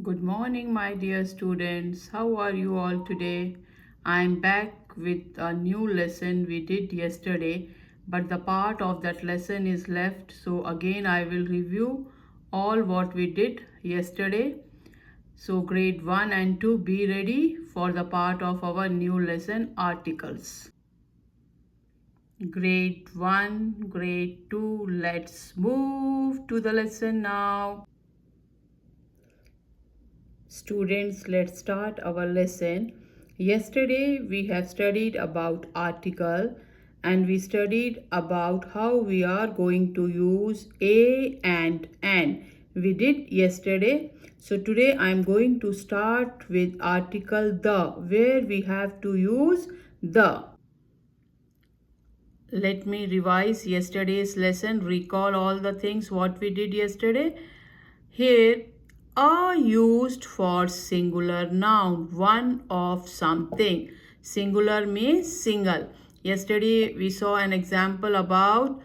Good morning, my dear students. How are you all today? I'm back with a new lesson we did yesterday, but the part of that lesson is left. So again, I will review all what we did yesterday. So grade 1 and 2, be ready for the part of our new lesson, articles. Grade 1, grade 2, let's move to the lesson now. Students, let's start our lesson. Yesterday we have studied about article and we studied about how we are going to use a and an. We did yesterday. So today I am going to start with article the, where we have to use the. Let me revise yesterday's lesson, recall all the things what we did yesterday. Here, are used for singular noun, one of something. Singular means single. Yesterday we saw an example about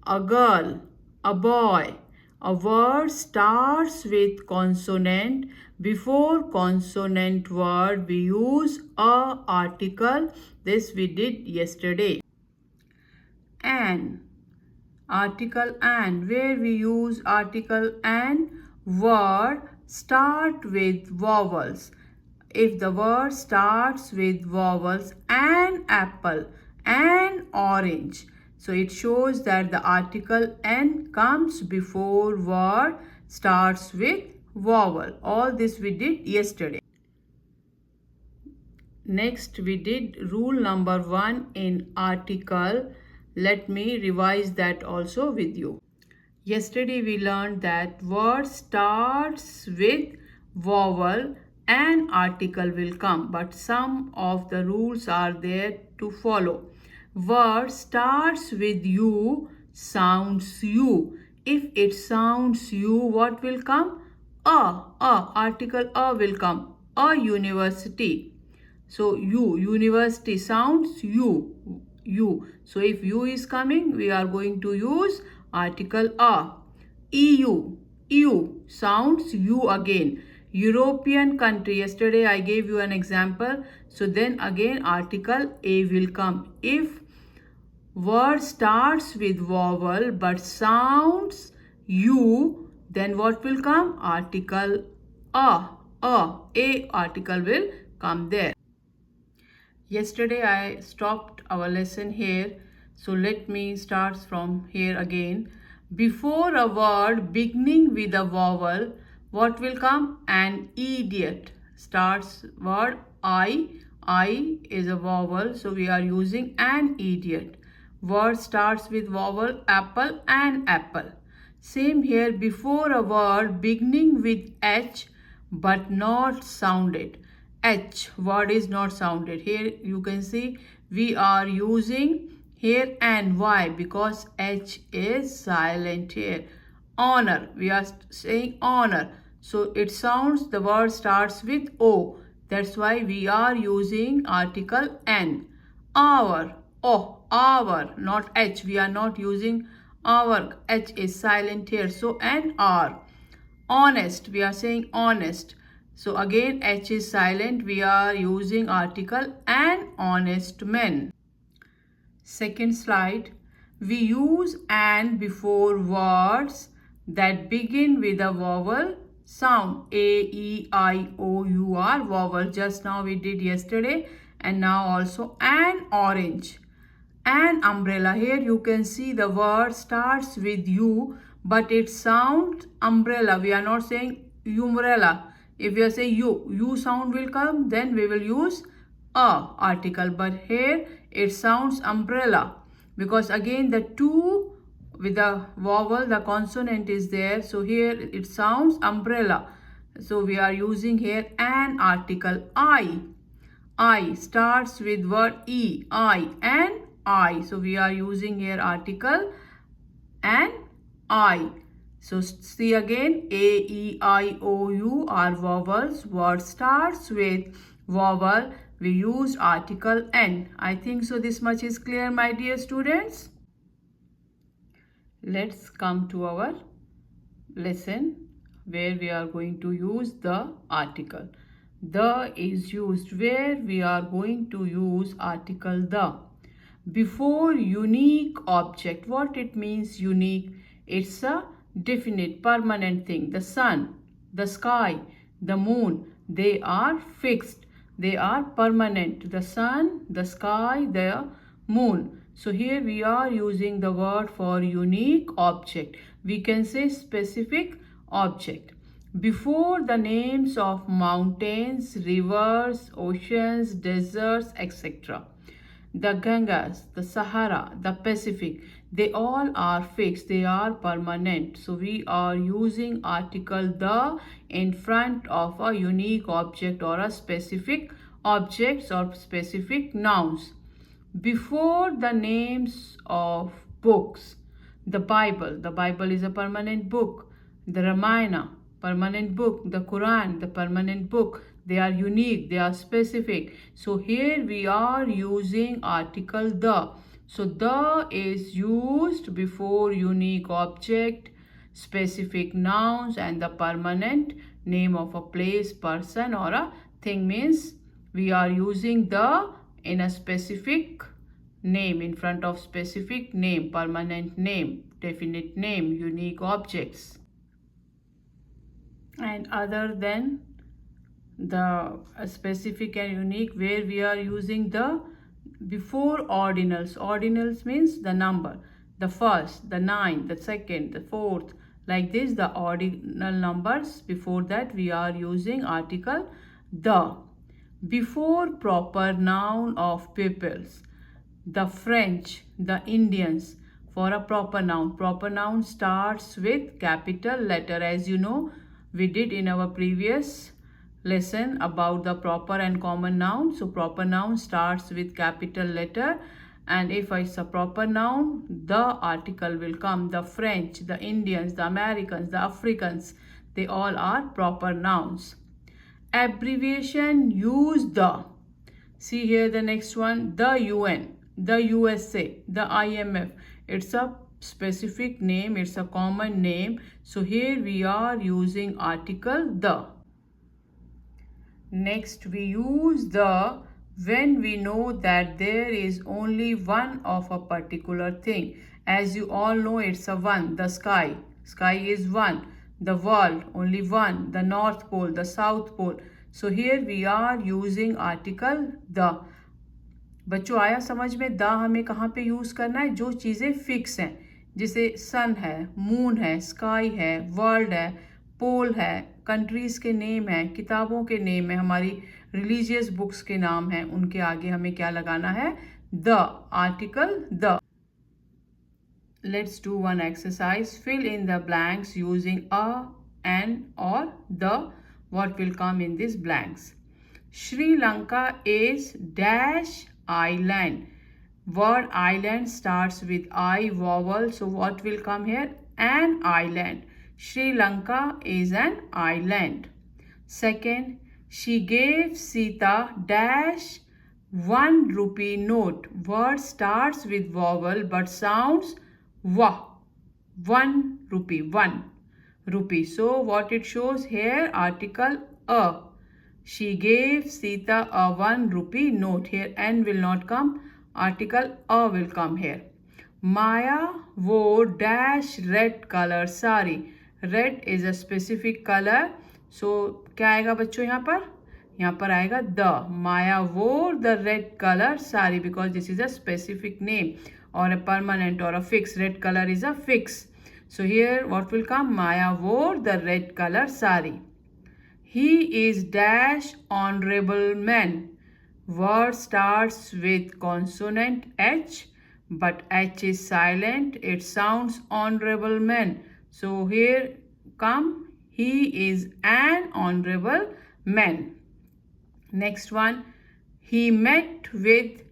a girl, a boy. A word starts with consonant. Before consonant word we use a article. This we did yesterday. An. Article and, where we use article and, word start with vowels. If the word starts with vowels, an apple, an orange, so it shows that the article an comes before word starts with vowel. All this we did yesterday. Next we did rule number 1 in article. Let me revise that also with you. Yesterday we learned that word starts with vowel and article will come, but some of the rules are there to follow. Word starts with you, sounds you. If it sounds you, what will come? Article a will come. A university. So university sounds you. So if you is coming, we are going to use article a. EU sounds you again. European country, yesterday I gave you an example. So then again article a will come. If word starts with vowel but sounds you, then what will come? Article a. A article will come there. Yesterday I stopped our lesson here, so let me start from here again. Before a word beginning with a vowel, what will come? An idiot. Starts word I. I is a vowel, so we are using an idiot. Word starts with vowel apple, an apple. Same here, before a word beginning with H but not sounded. H word is not sounded. Here you can see we are using here and why, because H is silent here. Honor, we are saying honor, so it sounds, the word starts with O. That's why we are using article N. Hour, hour, not H. We are not using hour. H is silent here, so N R. Honest, we are saying honest. So again H is silent, we are using article an honest man. Second slide, we use an before words that begin with a vowel sound. A, E, I, O, U are vowel. Just now we did yesterday, and now also an orange. An umbrella, here you can see the word starts with U but it sounds umbrella. We are not saying umbrella. If we are saying you sound will come, then we will use a article, but here it sounds umbrella because again the two with the vowel, the consonant is there, so here it sounds umbrella. So we are using here an article. I starts with word E, I, and I, so we are using here article and I. So see again, A, E, I, O, U are vowels. Word starts with vowel. We use article N. I think so this much is clear, my dear students. Let's come to our lesson. where we are going to use the article. The is used where we are going to use article the. Before unique object, what it means unique? It's a definite, permanent thing. The sun, the sky, the moon, they are fixed. They are permanent. The sun, the sky, the moon. So here we are using the word for unique object. We can say specific object. Before the names of mountains, rivers, oceans, deserts, etc. The Ganges, the Sahara, the Pacific, they all are fixed, they are permanent. So we are using article the in front of a unique object or a specific objects or specific nouns. Before the names of books, the Bible is a permanent book. The Ramayana, permanent book. The Quran, the permanent book. They are unique, they are specific. So here we are using article the. So the is used before unique object, specific nouns, and the permanent name of a place, person, or a thing. Means we are using the in a specific name, in front of specific name, permanent name, definite name, unique objects. And other than the specific and unique, where we are using the before ordinals. Ordinals means the number, the first, the ninth, the second, the fourth, like this, the ordinal numbers. Before that we are using article the. Before proper noun of peoples, the French, the Indians. For a proper noun starts with capital letter. As you know, we did in our previous lesson about the proper and common noun. So proper noun starts with capital letter, and if it's a proper noun, the article will come. The French, the Indians, the Americans, the Africans, they all are proper nouns. Abbreviation, use the. See here the next one, the UN, the USA, the IMF. It's a specific name, it's a common name. So here we are using article the. Next we use the when we know that there is only one of a particular thing. As you all know, it's a one. The sky is one. The world, only one. The North Pole, the South Pole. So here we are using article the. बच्चों आया समझ में? The हमें कहाँ पे use करना है? जो चीज़ें फिक्स हैं, जैसे सन है, मून है, स्काई है, वर्ल्ड है, पोल है, कंट्रीज़ के नेम हैं, किताबों के नेम है, हमारी रिलीजियस बुक्स के नाम हैं, उनके आगे हमें क्या लगाना है? The, article the. Let's do one exercise. Fill in the blanks using a, an, or the. What will come in these blanks? Sri Lanka is dash island. Word island starts with I vowel. So what will come here? An island. Sri Lanka is an island. Second, she gave Sita dash 1 rupee note. Word starts with vowel but sounds wa. 1 rupee, 1 rupee. So what it shows here? Article a. She gave Sita a 1 rupee note. Here N will not come. Article a will come here. Maya wore dash red color sari. Red is a specific color. So क्या आएगा बच्चों यहाँ पर? यहाँ पर आएगा the. Maya wore the red color sari because this is a specific name or a permanent or a fixed. Red color is a fix. So here what will come? Maya wore the red color sari. He is dash honorable man. Word starts with consonant H, but H is silent. It sounds honorable man. So here come, he is an honorable man. Next one, he met with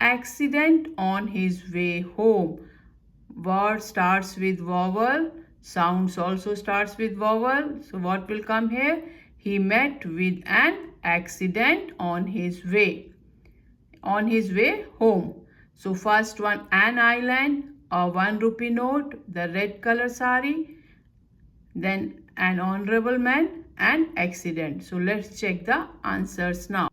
accident on his way home. Word starts with vowel. Sounds also starts with vowel. So what will come here? He met with an accident on his way home. So first one, an island, a 1 rupee note, the red color sari, then an honorable man, and accident. So let's check the answers now.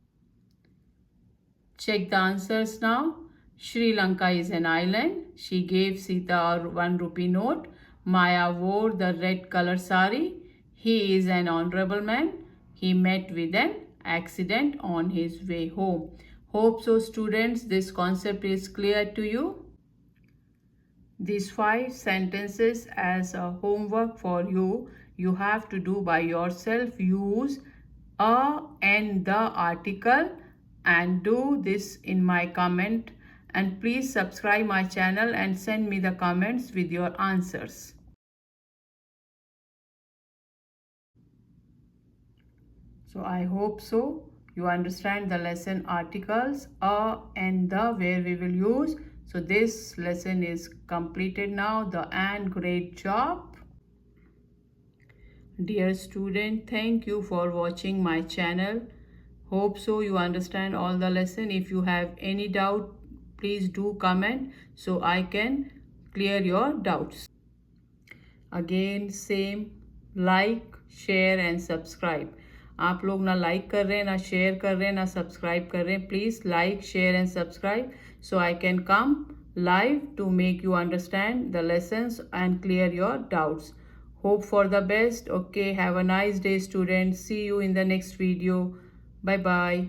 Check the answers now. Sri Lanka is an island. She gave Sita a 1 rupee note. Maya wore the red color sari. He is an honorable man. He met with an accident on his way home. Hope so, students, this concept is clear to you. These 5 sentences as a homework for you. You have to do by yourself. Use a and the article and do this in my comment. And please subscribe my channel and send me the comments with your answers. So I hope so. You understand the lesson articles a and the where we will use. So this lesson is completed now. The and great job. Dear student, thank you for watching my channel. Hope so you understand all the lesson. If you have any doubt, please do comment so I can clear your doubts. Again same, like, share and subscribe. आप लोग ना like कर रहे हैं, ना share कर रहे हैं, ना सब्सक्राइब कर रहे हैं. Please like, share and subscribe so I can come live to make you understand the lessons and clear your doubts. Hope for the best. Okay, have a nice day, students. See you in the next video. Bye bye.